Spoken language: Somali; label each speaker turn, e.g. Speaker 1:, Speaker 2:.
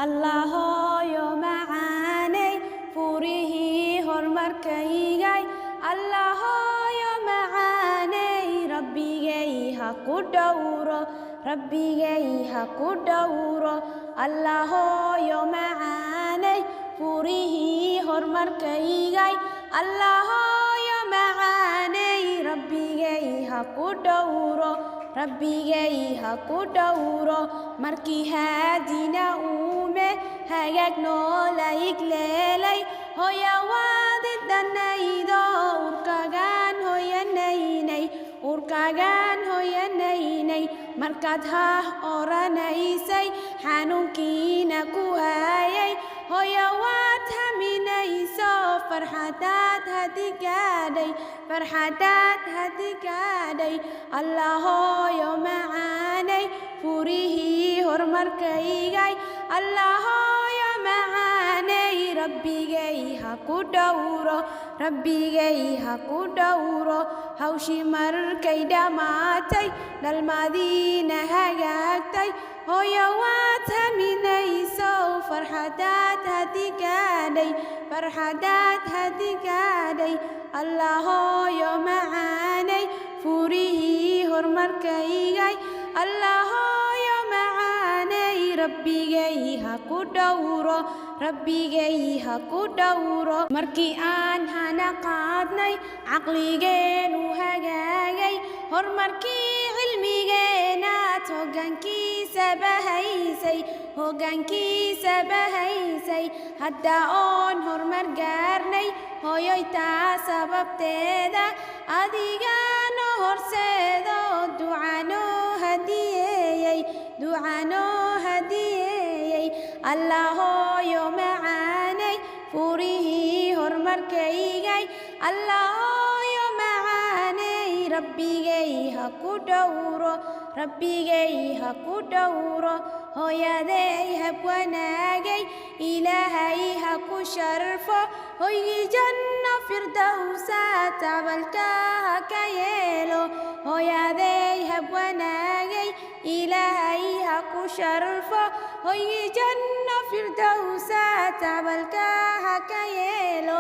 Speaker 1: Allahoyo macaanay furihii horumarkaygay Allahoyo macaanay rabbigay ha ku dhowro rabbigay ha ku dhowro Allahoyo macaanay furihii horumarkaygay Allahoyo macaanay rabbigay ha ku dhowro rabbigay ha ku dhowro markii haadina uume hagaag noola igleelay hooyawaadidhanaydo urkagaan hoyanaynay markaad haah oranaysay xanuunkiina ku hayay hooyawaad haminayso farxadaad hadigaadhay Allahoyo macaanay furihii horumarkaygay Allahoyo macaanay rabbigay ha ku dhowro hawshii markay dhammaatay dhalmadiina hagaagtay hooyawaad haminayso farxadaad hadigaadhay Allahoyo macaanay furihii horumarkaygay Allahoyo macaanay rabbigay ha ku dhowro markii aan hana qaadnay caqligeenu hagaagay horumarkii cilmigeenaad hoggaankiisaba haysay hadda oon horumar gaarnay hooyoy taa sababteeda adigaano horseedo ducanoo hadiyeeyey Allahoyo macaanay furihii horumarkaygay Allahoyo macaanay rabbigay ha ku dhowro hooyaday hab wanaagay ilaahay ha ku sharfo hoygii janno firdowsa tabalka ha ka yeelo hooyaday hab wanaagay ilaahay ha ku sharfo hoygii janno firdowsa tabalka ha ka yeelo